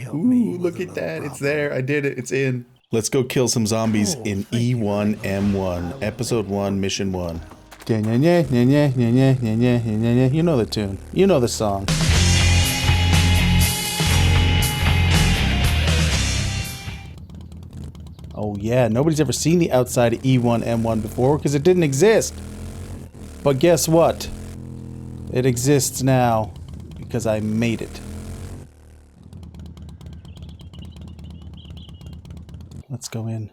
Ooh, look at that. It's there. I did it. It's in. Let's go kill some zombies in E1M1, Episode 1, Mission 1. You know the tune. You know the song. Oh yeah, nobody's ever seen the outside of E1M1 before because it didn't exist. But guess what? It exists now because I made it. Let's go in.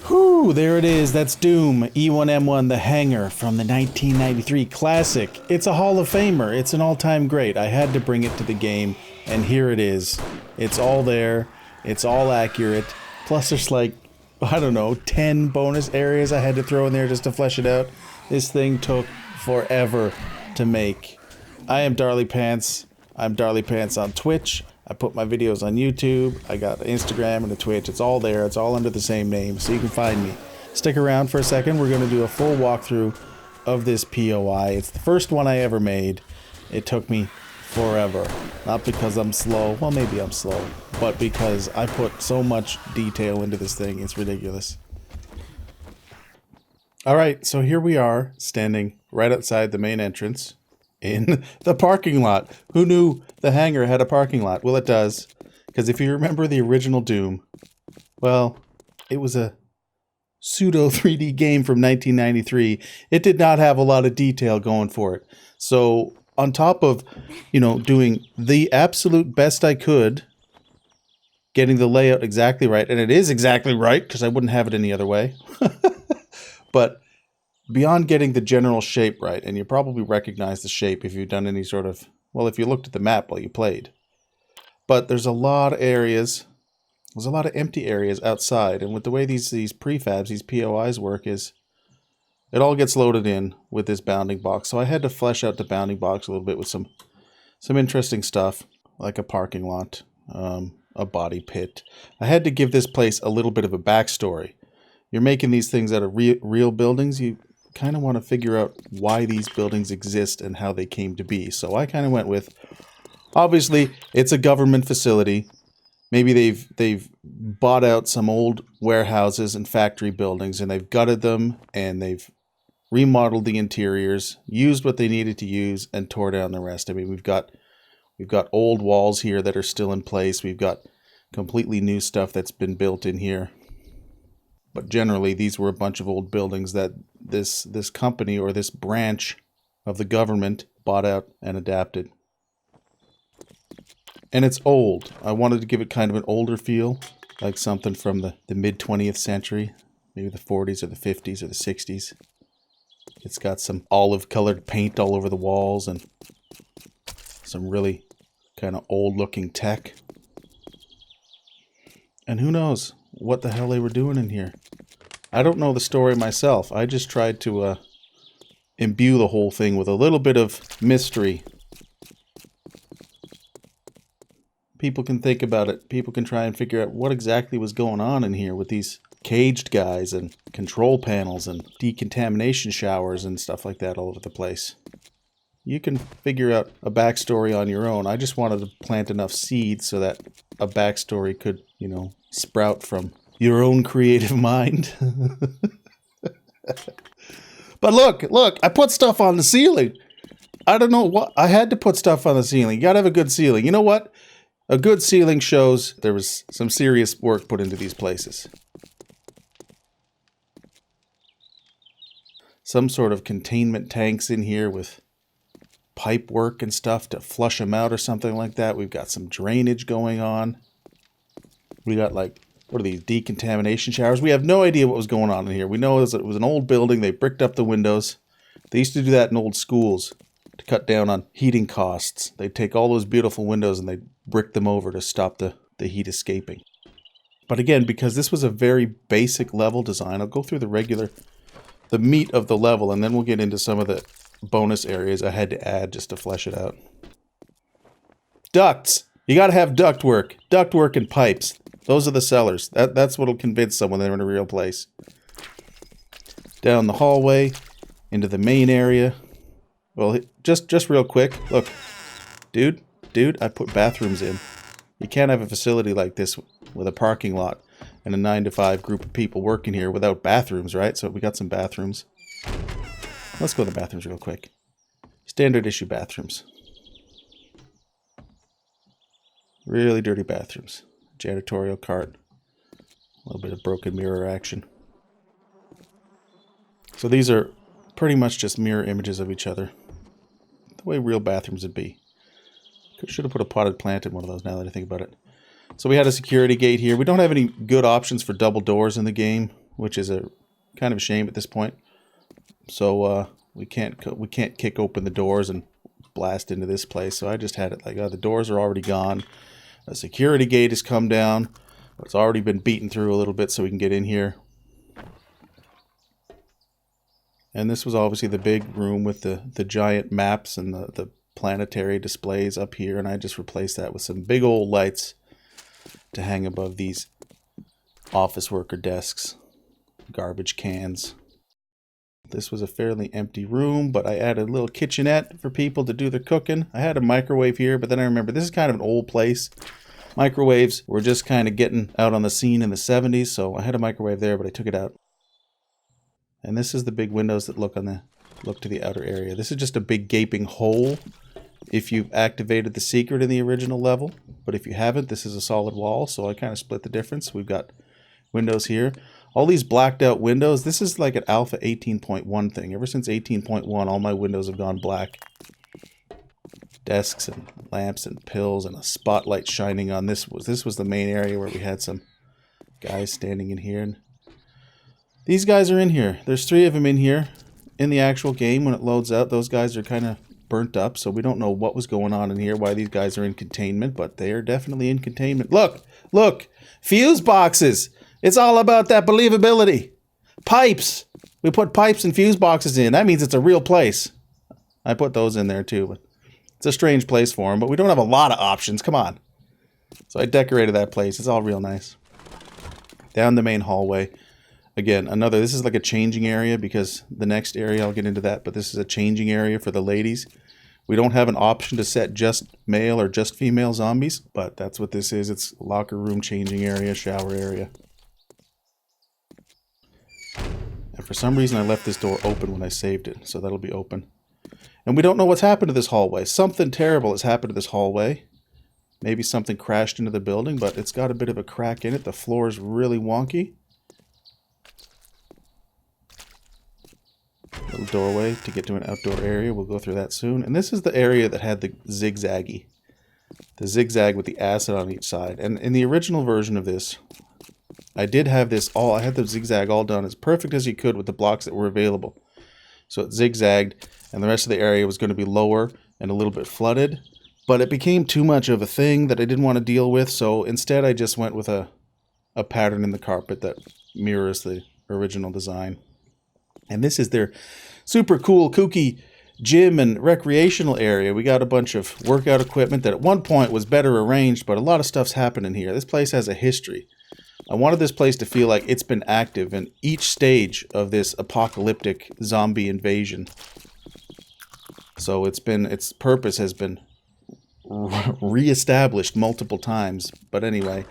Whew, there it is. That's Doom, E1M1, The Hangar from the 1993 classic. It's a Hall of Famer. It's an all-time great. I had to bring it to the game, and here it is. It's all there. It's all accurate. Plus there's like, I don't know, 10 bonus areas I had to throw in there just to flesh it out. This thing took forever to make. I am Darly Pants. I'm Darly Pants on Twitch. I put my videos on YouTube. I got Instagram and a Twitch. It's all there. It's all under the same name, so you can find me. Stick around for a second. We're going to do a full walkthrough of this POI. It's the first one I ever made. It took me forever. Not because I'm slow. Well, maybe I'm slow. But because I put so much detail into this thing. It's ridiculous. Alright, so here we are, standing right outside the main entrance in the parking lot. Who knew the hangar had a parking lot? Well, it does. Because if you remember the original Doom, well, it was a pseudo 3D game from 1993. It did not have a lot of detail going for it. So on top of, you know, doing the absolute best I could, getting the layout exactly right, and it is exactly right because I wouldn't have it any other way. But beyond getting the general shape right, and you probably recognize the shape if you've done any sort of, well, if you looked at the map while you played. But there's a lot of areas, there's a lot of empty areas outside, and with the way these prefabs, these POIs work is, it all gets loaded in with this bounding box. So I had to flesh out the bounding box a little bit with some interesting stuff, like a parking lot, a body pit. I had to give this place a little bit of a backstory. You're making these things out of real buildings. You kind of want to figure out why these buildings exist and how they came to be. So I kind of went with, obviously, it's a government facility. Maybe they've bought out some old warehouses and factory buildings, and they've gutted them, and they've remodeled the interiors, used what they needed to use, and tore down the rest. I mean, we've got old walls here that are still in place. We've got completely new stuff that's been built in here. But generally, these were a bunch of old buildings that this company or this branch of the government bought out and adapted. And it's old. I wanted to give it kind of an older feel, like something from the mid-20th century, maybe the 40s or the 50s or the 60s. It's got some olive-colored paint all over the walls and some really kind of old-looking tech. And who knows what the hell they were doing in here. I don't know the story myself. I just tried to imbue the whole thing with a little bit of mystery. People can think about it. People can try and figure out what exactly was going on in here with these caged guys and control panels and decontamination showers and stuff like that all over the place. You can figure out a backstory on your own. I just wanted to plant enough seeds so that a backstory could, you know, sprout from your own creative mind. But look, I put stuff on the ceiling. I don't know what, I had to put stuff on the ceiling. You gotta have a good ceiling. You know what? A good ceiling shows there was some serious work put into these places. Some sort of containment tanks in here with pipe work and stuff to flush them out or something like that. We've got some drainage going on. We got like, what are these, decontamination showers? We have no idea what was going on in here. We know it was an old building. They bricked up the windows. They used to do that in old schools to cut down on heating costs. They'd take all those beautiful windows and they'd brick them over to stop the heat escaping. But again, because this was a very basic level design, I'll go through the meat of the level, and then we'll get into some of the bonus areas I had to add just to flesh it out. Ducts. You got to have ductwork. Ductwork and pipes. Those are the sellers. That's what will convince someone they're in a real place. Down the hallway, into the main area. Well, just real quick. Look, dude, I put bathrooms in. You can't have a facility like this with a parking lot and a 9-to-5 group of people working here without bathrooms, right? So we got some bathrooms. Let's go to the bathrooms real quick. Standard issue bathrooms. Really dirty bathrooms. Janitorial cart. A little bit of broken mirror action. So these are pretty much just mirror images of each other. The way real bathrooms would be. Should have put a potted plant in one of those now that I think about it. So we had a security gate here. We don't have any good options for double doors in the game, which is a kind of a shame at this point. So we can't kick open the doors and blast into this place. So I just had it like, oh, the doors are already gone. A security gate has come down. It's already been beaten through a little bit so we can get in here. And this was obviously the big room with the giant maps and the planetary displays up here. And I just replaced that with some big old lights to hang above these office worker desks. Garbage cans. This was a fairly empty room, but I added a little kitchenette for people to do their cooking. I had a microwave here, but then I remember this is kind of an old place. Microwaves were just kind of getting out on the scene in the 70s, so I had a microwave there, but I took it out. And this is the big windows that look to the outer area. This is just a big gaping hole if you've activated the secret in the original level, but if you haven't, this is a solid wall, so I kind of split the difference. We've got windows here. All these blacked out windows, this is like an alpha 18.1 thing. Ever since 18.1, all my windows have gone black. Desks and lamps and pills and a spotlight shining on this. This was the main area where we had some guys standing in here. And these guys are in here. There's 3 of them in here. In the actual game, when it loads out, those guys are kind of burnt up, so we don't know what was going on in here, why these guys are in containment, but they are definitely in containment. Look! Fuse boxes! It's all about that believability. Pipes! We put pipes and fuse boxes in. That means it's a real place. I put those in there too, but it's a strange place for them, but we don't have a lot of options. Come on. So I decorated that place. It's all real nice. Down the main hallway. Again, this is like a changing area, because the next area, I'll get into that, but this is a changing area for the ladies. We don't have an option to set just male or just female zombies, but that's what this is. It's locker room, changing area, shower area. And for some reason I left this door open when I saved it, so that'll be open. And we don't know what's happened to this hallway. Something terrible has happened to this hallway. Maybe something crashed into the building, but it's got a bit of a crack in it. The floor is really wonky. Little doorway to get to an outdoor area. We'll go through that soon. And this is the area that had the zigzaggy. The zigzag with the acid on each side. And in the original version of this, I did have this I had the zigzag all done as perfect as you could with the blocks that were available. So it zigzagged, and the rest of the area was going to be lower and a little bit flooded. But it became too much of a thing that I didn't want to deal with, so instead I just went with a pattern in the carpet that mirrors the original design. And this is their super cool, kooky gym and recreational area. We got a bunch of workout equipment that at one point was better arranged, but a lot of stuff's happened in here. This place has a history. I wanted this place to feel like it's been active in each stage of this apocalyptic zombie invasion. So its purpose has been re-established multiple times. But anyway,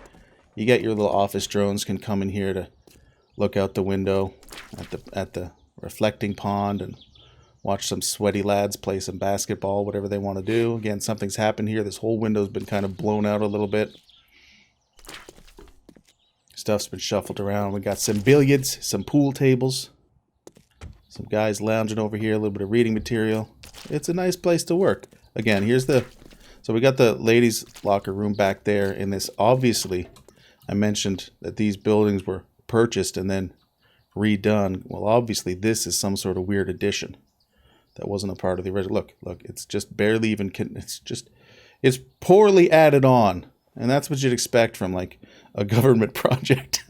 you get your little office drones can come in here to look out the window at the reflecting pond and watch some sweaty lads play some basketball, whatever they want to do. Again, something's happened here. This whole window's been kind of blown out a little bit. Stuff's been shuffled around. We got some billiards, some pool tables, some guys lounging over here, a little bit of reading material. It's a nice place to work. Again, so we got the ladies' locker room back there in this. Obviously, I mentioned that these buildings were purchased and then redone. Well, obviously, this is some sort of weird addition that wasn't a part of the original. Look, it's just barely even, it's poorly added on. And that's what you'd expect from, like, a government project.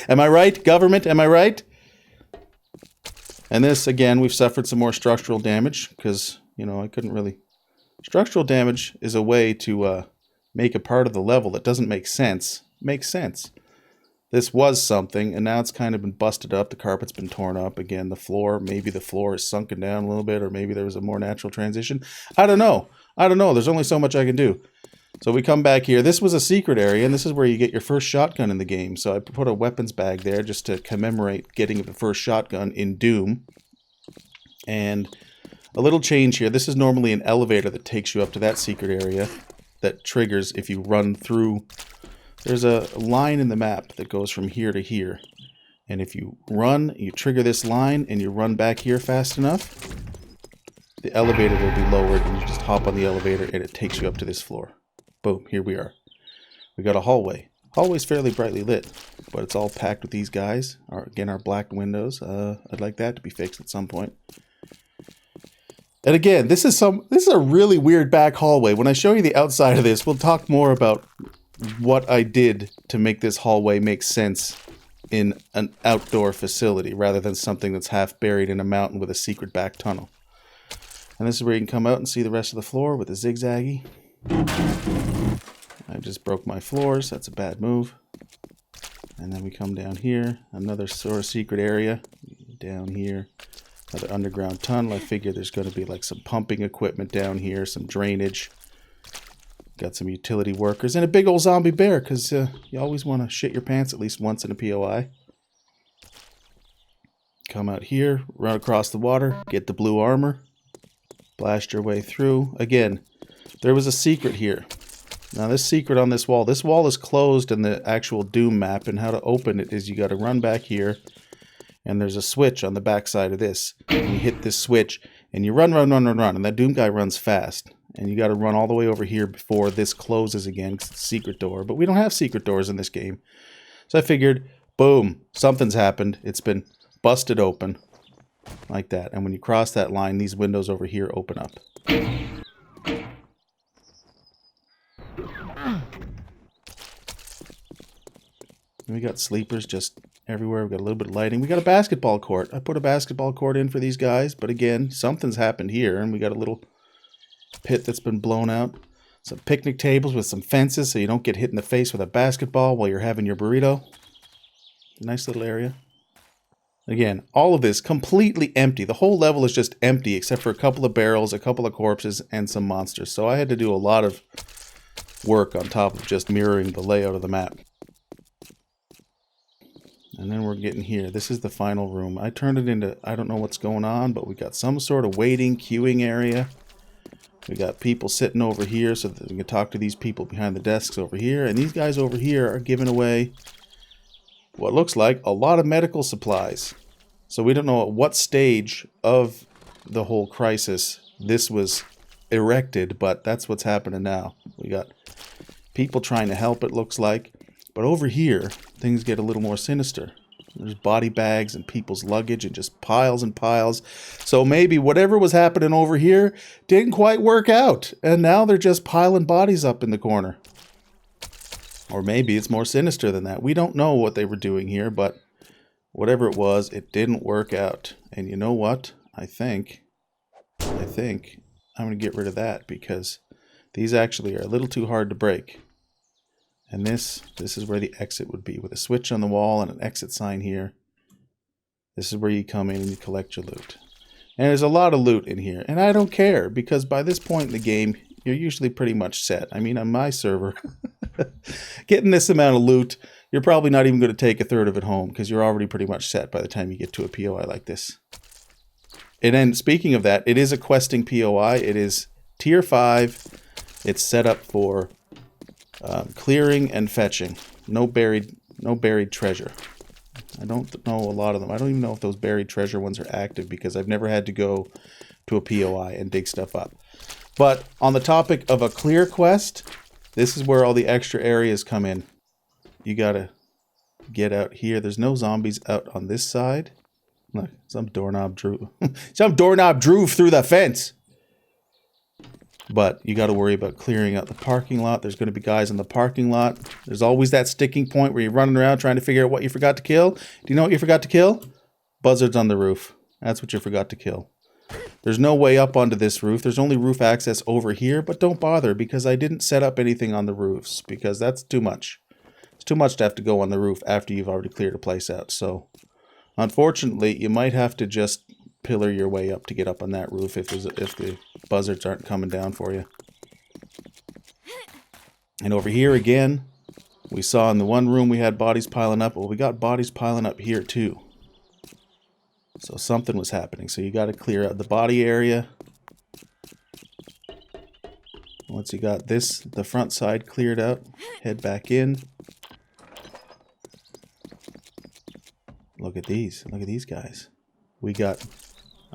Am I right, government? Am I right? And this, again, we've suffered some more structural damage because, I couldn't really... Structural damage is a way to make a part of the level that doesn't make sense. Makes sense. This was something, and now it's kind of been busted up. The carpet's been torn up. Again, maybe the floor is sunken down a little bit, or maybe there was a more natural transition. I don't know. There's only so much I can do. So we come back here. This was a secret area, and this is where you get your first shotgun in the game. So I put a weapons bag there just to commemorate getting the first shotgun in Doom. And a little change here. This is normally an elevator that takes you up to that secret area that triggers if you run through. There's a line in the map that goes from here to here. And if you trigger this line, and you run back here fast enough, the elevator will be lowered, and you just hop on the elevator, and it takes you up to this floor. Boom, here we are. We got a hallway. Hallway's fairly brightly lit, but it's all packed with these guys. Our black windows. I'd like that to be fixed at some point. And again, this is a really weird back hallway. When I show you the outside of this, we'll talk more about what I did to make this hallway make sense in an outdoor facility rather than something that's half buried in a mountain with a secret back tunnel. And this is where you can come out and see the rest of the floor with the zigzaggy. I just broke my floors. That's a bad move. And then we come down here. Another sort of secret area. Down here. Another underground tunnel. I figure there's going to be like some pumping equipment down here. Some drainage. Got some utility workers. And a big old zombie bear. Because you always want to shit your pants at least once in a POI. Come out here. Run across the water. Get the blue armor. Blast your way through. Again, there was a secret here. Now this secret on this wall is closed in the actual Doom map, and how to open it is you got to run back here, and there's a switch on the back side of this. And you hit this switch, and you run, and that Doom guy runs fast. And you got to run all the way over here before this closes again, because it's a secret door. But we don't have secret doors in this game. So I figured, boom, something's happened. It's been busted open, like that. And when you cross that line, these windows over here open up. We got sleepers just everywhere. We got a little bit of lighting. We got a basketball court. I put a basketball court in for these guys, but again, something's happened here, and we got a little pit that's been blown out. Some picnic tables with some fences so you don't get hit in the face with a basketball while you're having your burrito. Nice little area. Again, all of this completely empty. The whole level is just empty except for a couple of barrels, a couple of corpses, and some monsters. So I had to do a lot of work on top of just mirroring the layout of the map. And then we're getting here. This is the final room. I turned it into, I don't know what's going on, but we got some sort of waiting, queuing area. We got people sitting over here so that we can talk to these people behind the desks over here. And these guys over here are giving away what looks like a lot of medical supplies. So we don't know at what stage of the whole crisis this was erected, but that's what's happening now. We got people trying to help, it looks like. But over here, things get a little more sinister. There's body bags and people's luggage and just piles and piles. So maybe whatever was happening over here didn't quite work out. And now they're just piling bodies up in the corner. Or maybe it's more sinister than that. We don't know what they were doing here, but whatever it was, it didn't work out. And you know what? I think I'm going to get rid of that because these actually are a little too hard to break. And this is where the exit would be with a switch on the wall and an exit sign here. This is where you come in and you collect your loot. And there's a lot of loot in here. And I don't care because by this point in the game, you're usually pretty much set. I mean, on my server, getting this amount of loot, you're probably not even going to take a third of it home because you're already pretty much set by the time you get to a POI like this. And then, speaking of that, it is a questing POI. It is tier 5. It's set up for clearing and fetching. No buried treasure. I don't know a lot of them. I don't even know if those buried treasure ones are active because I've never had to go to a POI and dig stuff up. But on the topic of a clear quest, this is where all the extra areas come in. You gotta get out here. There's no zombies out on this side. Look, some doorknob drew through the fence. But you got to worry about clearing out the parking lot. There's going to be guys in the parking lot. There's always that sticking point where you're running around trying to figure out what you forgot to kill. Do you know what you forgot to kill? Buzzards on the roof. That's what you forgot to kill. There's no way up onto this roof. There's only roof access over here, but don't bother because I didn't set up anything on the roofs because that's too much. It's too much to have to go on the roof after you've already cleared a place out. So, unfortunately, you might have to just pillar your way up to get up on that roof if the buzzards aren't coming down for you. And over here again, we saw in the one room we had bodies piling up. Well, we got bodies piling up here too. So something was happening. So you got to clear out the body area. Once you got the front side cleared out, head back in. Look at these. Look at these guys. We got...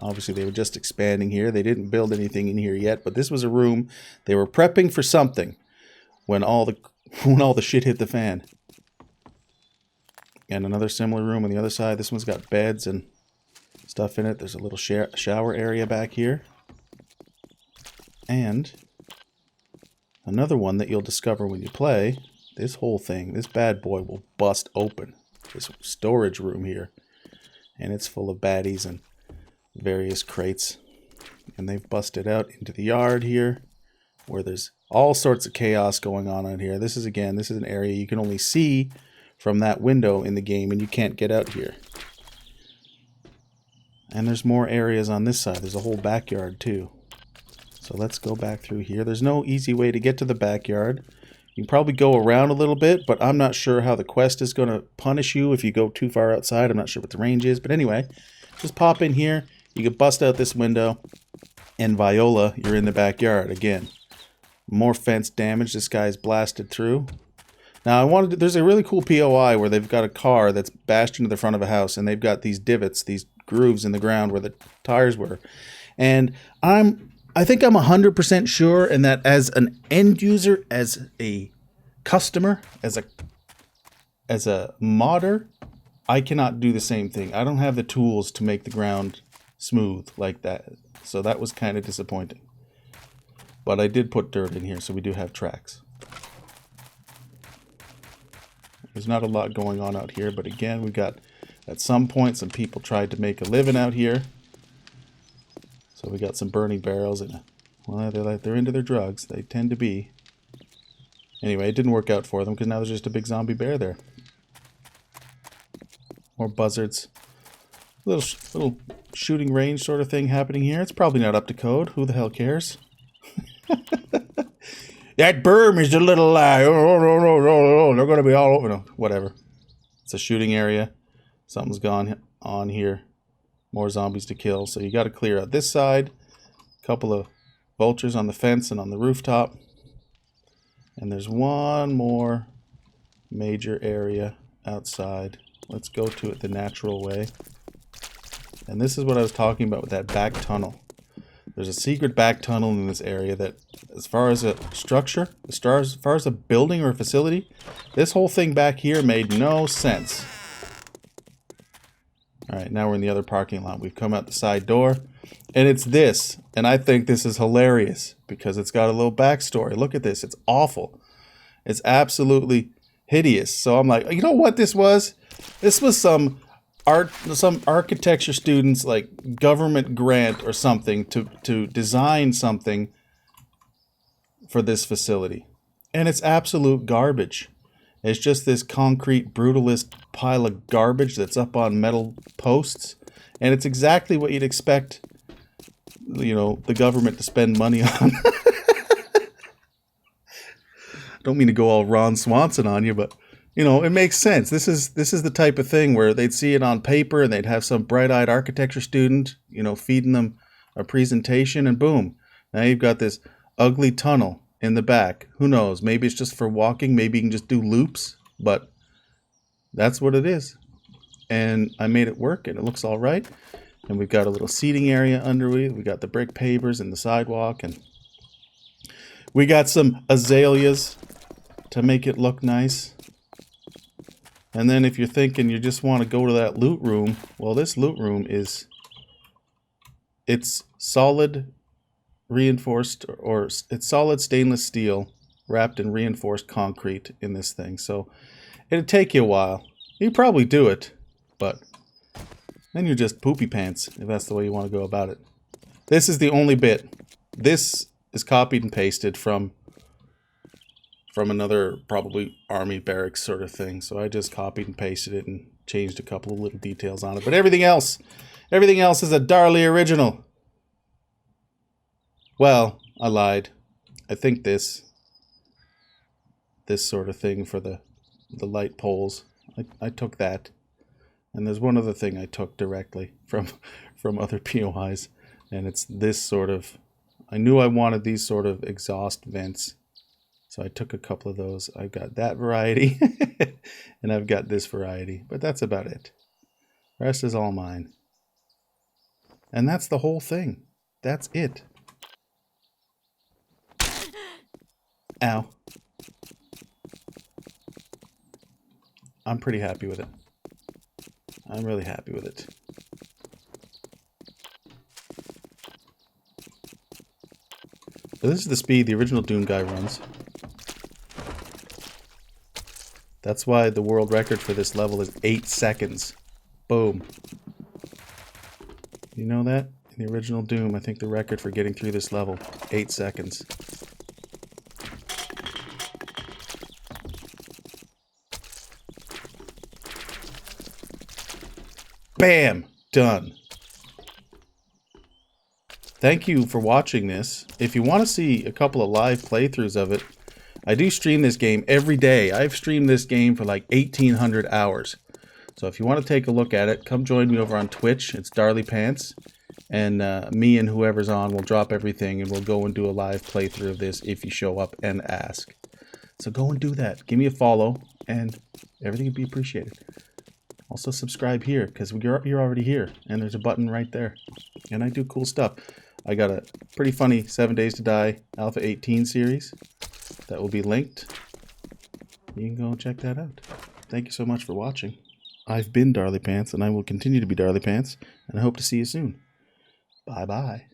Obviously, they were just expanding here. They didn't build anything in here yet, but this was a room. They were prepping for something when all the shit hit the fan. And another similar room on the other side. This one's got beds and stuff in it. There's a little shower area back here. And another one that you'll discover when you play. This whole thing, this bad boy will bust open. This storage room here. And it's full of baddies and various crates, and they've busted out into the yard here where there's all sorts of chaos going on out here. This is an area you can only see from that window in the game, and you can't get out here. And there's more areas on this side. There's a whole backyard too. So let's go back through here. There's no easy way to get to the backyard. You can probably go around a little bit, but I'm not sure how the quest is going to punish you if you go too far outside. I'm not sure what the range is, but anyway, just pop in here. You can bust out this window, and Viola, you're in the backyard again. More fence damage. This guy's blasted through. Now, there's a really cool POI where they've got a car that's bashed into the front of a house, and they've got these divots, these grooves in the ground where the tires were. And I think I'm 100% sure, and that as an end user, as a customer, as a modder, I cannot do the same thing. I don't have the tools to make the ground smooth like that. So that was kind of disappointing. But I did put dirt in here, so we do have tracks. There's not a lot going on out here, but again, we got, at some point, some people tried to make a living out here. So we got some burning barrels, and well, they're into their drugs. They tend to be. Anyway, it didn't work out for them, because now there's just a big zombie bear there. More buzzards. Little shooting range sort of thing happening here. It's probably not up to code. Who the hell cares? That berm is a little lie. Oh, they're going to be all over. No, whatever. It's a shooting area. Something's gone on here. More zombies to kill. So you got to clear out this side. A couple of vultures on the fence and on the rooftop. And there's one more major area outside. Let's go to it the natural way. And this is what I was talking about with that back tunnel. There's a secret back tunnel in this area that, as far as a structure, as far as a building or a facility, this whole thing back here made no sense. Alright, now we're in the other parking lot. We've come out the side door, and it's this. And I think this is hilarious, because it's got a little backstory. Look at this. It's awful. It's absolutely hideous. So I'm like, you know what this was? This was some architecture students, like, government grant or something to design something for this facility. And it's absolute garbage. It's just this concrete brutalist pile of garbage that's up on metal posts. And it's exactly what you'd expect, you know, the government to spend money on. Don't mean to go all Ron Swanson on you, but you know, it makes sense. This is the type of thing where they'd see it on paper and they'd have some bright-eyed architecture student, you know, feeding them a presentation, and boom. Now you've got this ugly tunnel in the back. Who knows? Maybe it's just for walking. Maybe you can just do loops, but that's what it is. And I made it work, and it looks all right. And we've got a little seating area underneath. We got the brick pavers and the sidewalk, and we got some azaleas to make it look nice. And then if you're thinking you just want to go to that loot room, well, this loot room it's solid reinforced, or it's solid stainless steel wrapped in reinforced concrete in this thing. So it'd take you a while. You'd probably do it, but then you're just poopy pants if that's the way you want to go about it. This is the only bit. This is copied and pasted from another probably army barracks sort of thing. So I just copied and pasted it and changed a couple of little details on it. But everything else is a Darley original. Well, I lied. I think this sort of thing for the light poles, I took that. And there's one other thing I took directly from other POIs, and it's this sort of, I knew I wanted these sort of exhaust vents. So I took a couple of those. I've got that variety and I've got this variety, but that's about it. The rest is all mine. And that's the whole thing. That's it. Ow. I'm pretty happy with it. I'm really happy with it. So this is the speed the original Doom guy runs. That's why the world record for this level is 8 seconds. Boom. You know that? In the original Doom, I think the record for getting through this level, 8 seconds. Bam! Done. Thank you for watching this. If you want to see a couple of live playthroughs of it, I do stream this game every day. I've streamed this game for like 1,800 hours. So if you want to take a look at it, come join me over on Twitch. It's Darley Pants. And me and whoever's on will drop everything and we'll go and do a live playthrough of this if you show up and ask. So go and do that. Give me a follow and everything would be appreciated. Also subscribe here because you're already here and there's a button right there. And I do cool stuff. I got a pretty funny 7 Days to Die Alpha 18 series that will be linked. You can go check that out. Thank you so much for watching. I've been Darley Pants and I will continue to be Darley Pants and I hope to see you soon. Bye bye.